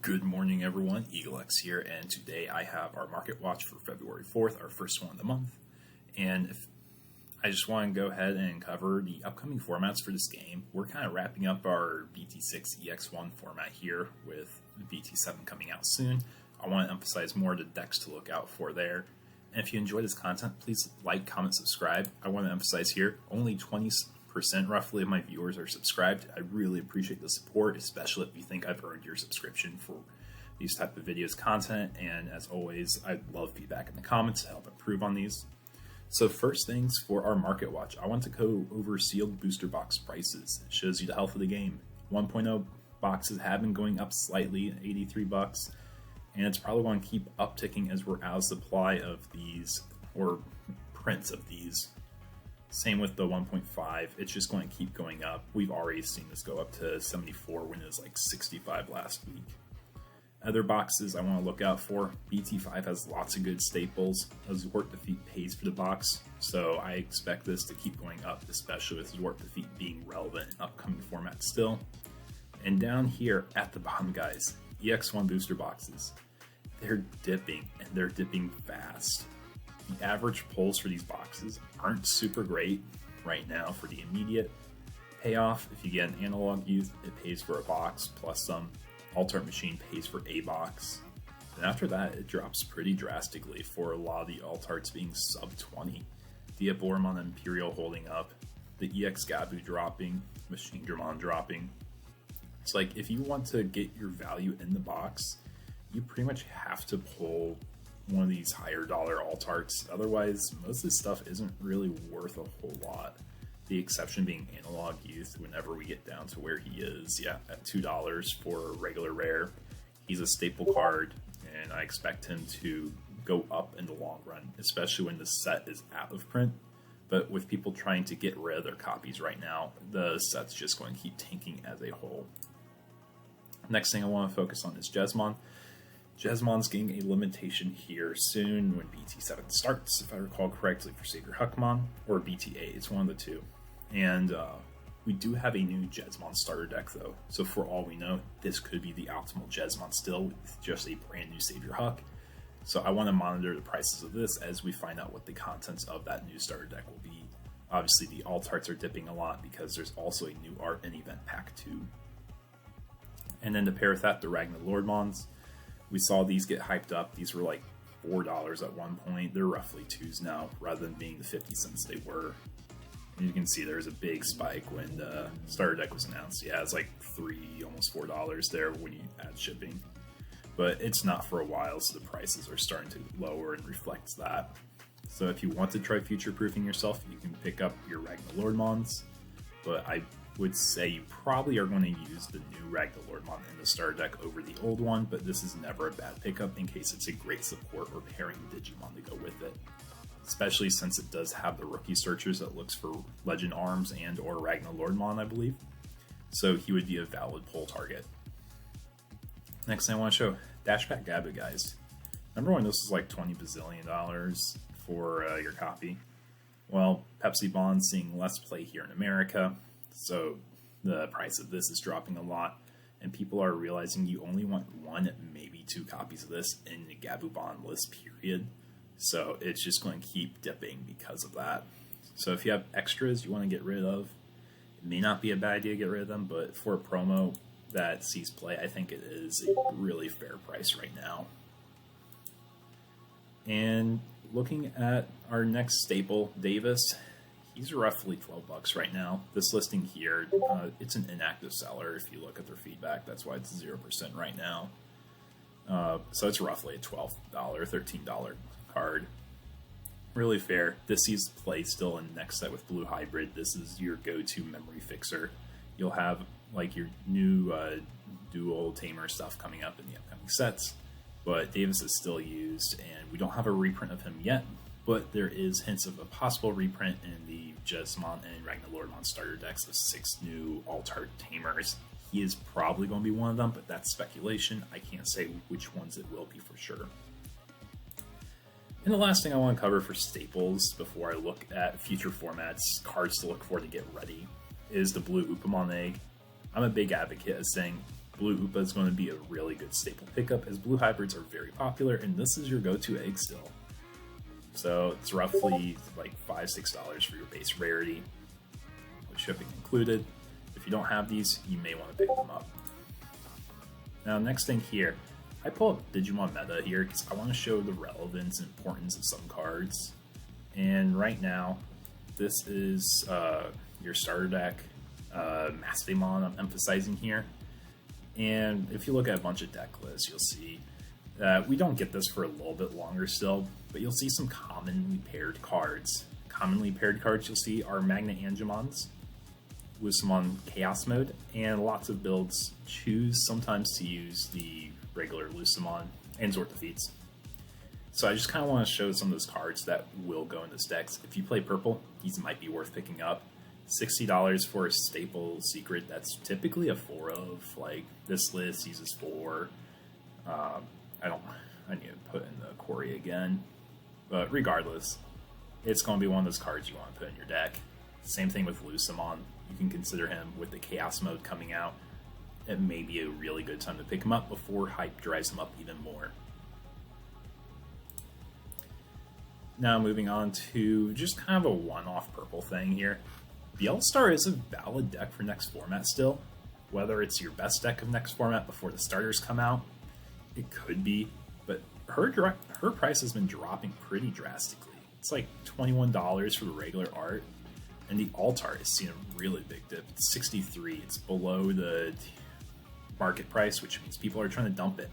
Good morning, everyone. EagleX here, and today I have our market watch for February 4th, our first one of the month. And I just want to go ahead and cover the upcoming formats for this game. We're kind of wrapping up our BT6 EX1 format here with BT7 coming out soon. I want to emphasize more the decks to look out for there. And if you enjoy this content, please like, comment, subscribe. I want to emphasize here, only 20% roughly of my viewers are subscribed. I really appreciate the support, especially if you think I've earned your subscription for these type of videos content. And as always, I love feedback in the comments to help improve on these. So first things for our market watch, I want to go over sealed booster box prices. It shows you the health of the game. 1.0 boxes have been going up slightly at 83 bucks, and it's probably going to keep upticking as we're out of supply of these, or prints of these. Same with the 1.5, it's just going to keep going up. We've already seen this go up to 74 when it was like 65 last week. Other boxes I want to look out for, BT5 has lots of good staples. Zwart Defeat pays for the box, so I expect this to keep going up, especially with Zwart Defeat being relevant in upcoming formats still. And down here at the bottom, guys, EX1 booster boxes. They're dipping, and they're dipping fast. The average pulls for these boxes aren't super great right now for the immediate payoff. If you get an analog youth, it pays for a box plus some. Altart machine pays for a box. And after that, it drops pretty drastically for a lot of the altarts being sub 20. Diabormon Imperial holding up, the EX Gabu dropping, Machine Dramon dropping. It's like if you want to get your value in the box, you pretty much have to pull one of these higher dollar altarts. Otherwise, most of this stuff isn't really worth a whole lot. The exception being Analog Youth whenever we get down to where he is, yeah, at $2 for a regular rare. He's a staple card, and I expect him to go up in the long run, especially when the set is out of print. But with people trying to get rid of their copies right now, the set's just going to keep tanking as a whole. Next thing I want to focus on is Jasmond. Jasmond's getting a limitation here soon when BT7 starts, if I recall correctly, for Savior Huckmon, or BT8, it's one of the two. And we do have a new Jasmond starter deck though, so for all we know, this could be the optimal Jasmond still with just a brand new Savior Huck. So I want to monitor the prices of this as we find out what the contents of that new starter deck will be. Obviously the altarts are dipping a lot because there's also a new art and event pack too. And then to pair with that, the Ragnar Lordmons. We saw these get hyped up. These were like $4 at one point. They're roughly 2s now, rather than being the 50 cents they were. And you can see there was a big spike when the starter deck was announced. Yeah, it's like $3, almost $4 there when you add shipping. But it's not for a while, so the prices are starting to lower and reflect that. So if you want to try future-proofing yourself, you can pick up your Ragnar Lordmons. But I would say you probably are going to use the new Ragnar Lordmon in the starter deck over the old one, but this is never a bad pickup in case it's a great support or pairing Digimon to go with it. Especially since it does have the rookie searchers that looks for Legend Arms and or Ragnar Lordmon, I believe. So he would be a valid pull target. Next thing I want to show, Dashback Gabu, guys. Remember when this was like $20 bazillion for your copy? Well, Pepsi Bond's seeing less play here in America, so the price of this is dropping a lot, and people are realizing you only want 1, maybe 2 copies of this in the Gabu Bond list, period. So it's just going to keep dipping because of that. So if you have extras you want to get rid of, it may not be a bad idea to get rid of them, but for a promo that sees play, I think it is a really fair price right now. And looking at our next staple, Davis, he's roughly 12 bucks right now. This listing here, it's an inactive seller if you look at their feedback. That's why it's 0% right now. So it's roughly a $12, $13 card. Really fair. This sees play still in the next set with Blue Hybrid. This is your go-to memory fixer. You'll have like your new dual tamer stuff coming up in the upcoming sets. But Davis is still used, and we don't have a reprint of him yet, but there is hints of a possible reprint in the Jasmond and Ragnar Lordmon starter decks of 6 new Altart Tamers. He is probably going to be one of them, but that's speculation. I can't say which ones it will be for sure. And the last thing I want to cover for staples before I look at future formats, cards to look for to get ready, is the blue Upamon egg. I'm a big advocate of saying Blue Upa is going to be a really good staple pickup, as blue hybrids are very popular, and this is your go-to egg still. So it's roughly like $5–6 for your base rarity, with shipping included. If you don't have these, you may want to pick them up. Now, next thing here, I pull up Digimon Meta here because I want to show the relevance and importance of some cards. And right now, this is your starter deck, Mastemon I'm emphasizing here. And if you look at a bunch of deck lists, you'll see that we don't get this for a little bit longer still, but you'll see some commonly paired cards. Commonly paired cards you'll see are Magna Angemons, Lucemon Chaos Mode, and lots of builds choose sometimes to use the regular Lucemon and Zort Defeats. So I just kind of want to show some of those cards that will go in this deck. If you play purple, these might be worth picking up. $60 for a staple secret that's typically a 4 of. Like, this list uses 4. I need to put in the Quarry again. But regardless, it's going to be one of those cards you want to put in your deck. Same thing with Lucemon. You can consider him with the Chaos Mode coming out. It may be a really good time to pick him up before hype drives him up even more. Now moving on to just kind of a one-off purple thing here. The All-Star is a valid deck for next format still. Whether it's your best deck of next format before the starters come out, it could be, but her price has been dropping pretty drastically. It's like $21 for the regular art, and the alt art has seen a really big dip. It's 63. It's below the market price, which means people are trying to dump it,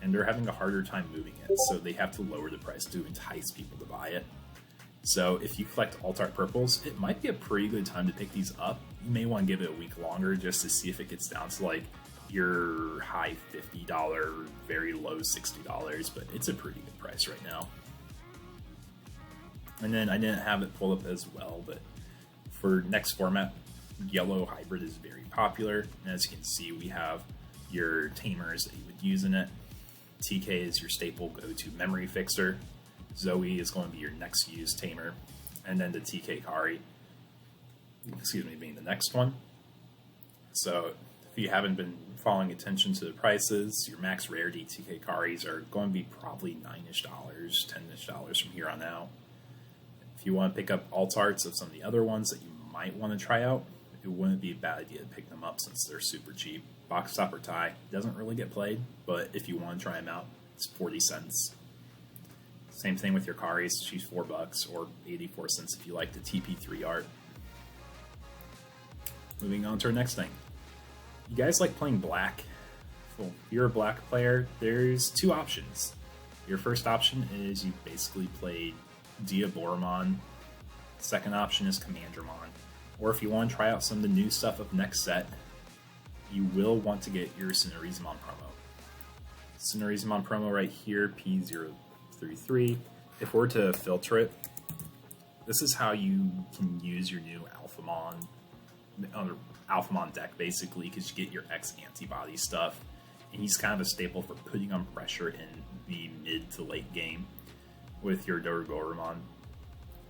and they're having a harder time moving it, so they have to lower the price to entice people to buy it. So if you collect alt art purples, it might be a pretty good time to pick these up. You may want to give it a week longer just to see if it gets down to like your high $50, very low $60, but it's a pretty good price right now. And then I didn't have it pulled up as well, but for next format, yellow hybrid is very popular. And as you can see, we have your tamers that you would use in it. TK is your staple go-to memory fixer. Zoe is going to be your next used tamer. And then the TK Kari, being the next one. So if you haven't been following attention to the prices, your max rarity TK Karis are going to be probably $9-ish, $10-ish from here on out. If you want to pick up alt arts of some of the other ones that you might want to try out, it wouldn't be a bad idea to pick them up since they're super cheap. Box Stopper Tie doesn't really get played, but if you want to try them out, it's 40 cents. Same thing with your Karis, she's $4 or 84 cents if you like the TP3 art. Moving on to our next thing. You guys like playing black? Well, if you're a black player, there's two options. Your first option is you basically play Diaboromon. Second option is Commandramon. Or if you want to try out some of the new stuff of next set, you will want to get your Cinerizomon promo. Cinerizomon promo right here, P033. If we're to filter it, this is how you can use your new Alphamon deck, basically, because you get your X antibody stuff. And he's kind of a staple for putting on pressure in the mid to late game with your Dorgoromon.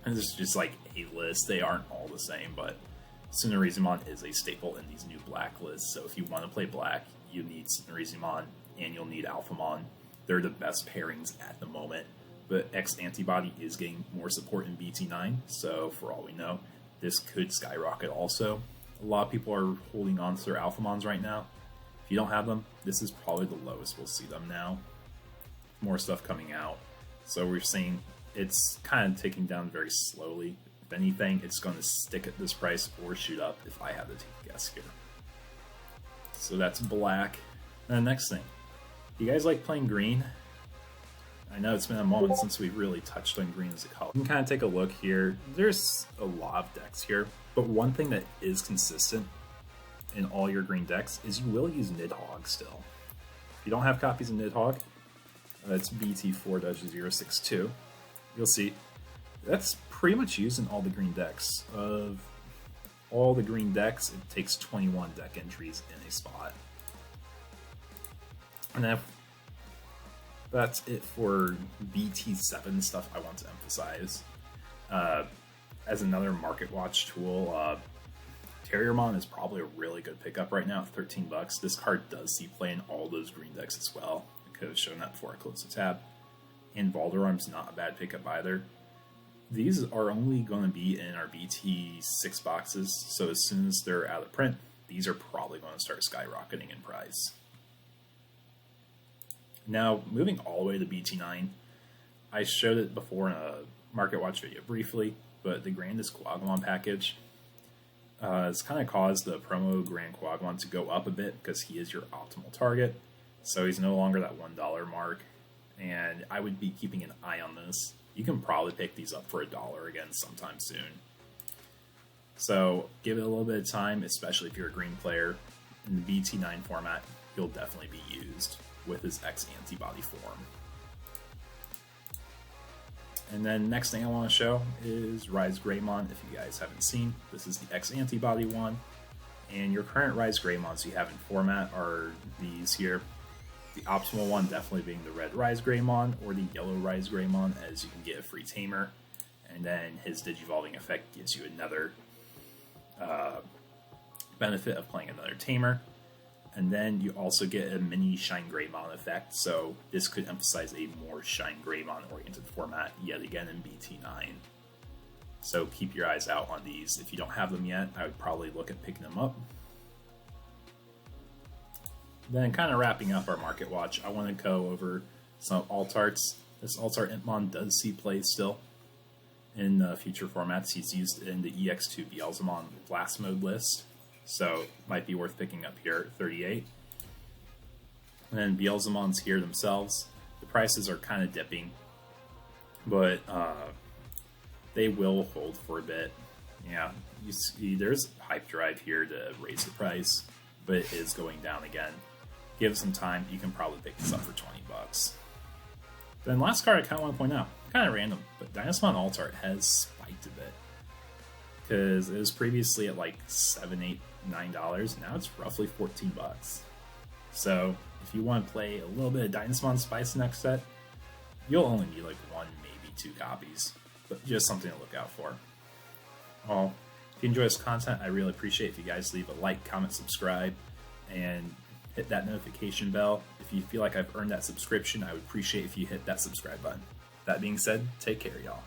And this is just like a list. They aren't all the same, but Cinerizomon is a staple in these new black lists. So if you want to play black, you need Cinerizomon and you'll need Alphamon. They're the best pairings at the moment. But X Antibody is getting more support in BT9, so for all we know, this could skyrocket also. A lot of people are holding on to their Alphamons right now. If you don't have them, this is probably the lowest we'll see them now. More stuff coming out. So we're seeing it's kind of ticking down very slowly. If anything, it's going to stick at this price or shoot up if I had to take a guess here. So that's black. And the next thing, you guys like playing green? I know it's been a moment since we really touched on green as a color. You can kind of take a look here. There's a lot of decks here, but one thing that is consistent in all your green decks is you will use Nidhogg still. If you don't have copies of Nidhogg, that's BT4-062. You'll see that's pretty much used in all the green decks. Of all the green decks, it takes 21 deck entries in a spot. And that's it for BT7 stuff I want to emphasize. As another MarketWatch tool, Carriermon is probably a really good pickup right now at 13 bucks. This card does see play in all those green decks as well. I could have shown that before I closed the tab. And Balderarm's not a bad pickup either. These are only going to be in our BT 6 boxes, so as soon as they're out of print, these are probably going to start skyrocketing in price. Now, moving all the way to BT9, I showed it before in a MarketWatch video briefly, but the Grandest Quagamon package has kind of caused the promo Grand Quagamon to go up a bit because he is your optimal target. So he's no longer that $1 mark, and I would be keeping an eye on this. You can probably pick these up for $1 again sometime soon. So give it a little bit of time, especially if you're a green player. In the BT9 format, he'll definitely be used with his X antibody form. And then next thing I want to show is Ryze Greymont. If you guys haven't seen, this is the X antibody one. And your current Ryze Greymonts you have in format are these here. The optimal one definitely being the red Ryze Greymont or the yellow Ryze Greymont, as you can get a free tamer. And then his Digivolving effect gives you another benefit of playing another tamer. And then you also get a mini Shine Greymon effect, so this could emphasize a more Shine Greymon oriented format yet again in BT9. So keep your eyes out on these. If you don't have them yet, I would probably look at picking them up. Then kind of wrapping up our MarketWatch, I want to go over some alt arts. This alt art Impmon does see play still in future formats. He's used in the EX2 Beelzemon Blast Mode list. So might be worth picking up here at 38. And then Beelzemon's here themselves. The prices are kind of dipping, but they will hold for a bit. Yeah, you see there's hype drive here to raise the price, but it is going down again. Give it some time, you can probably pick this up for 20 bucks. Then last card I kind of want to point out, kind of random, but Dynasmon Alt Art has spiked a bit. Because it was previously at like $7, $8, $9. Now it's roughly 14 bucks. So if you want to play a little bit of Dynasmon Spice next set, you'll only need like 1, maybe 2 copies. But just something to look out for. Well, if you enjoy this content, I really appreciate if you guys leave a like, comment, subscribe, and hit that notification bell. If you feel like I've earned that subscription, I would appreciate if you hit that subscribe button. That being said, take care, y'all.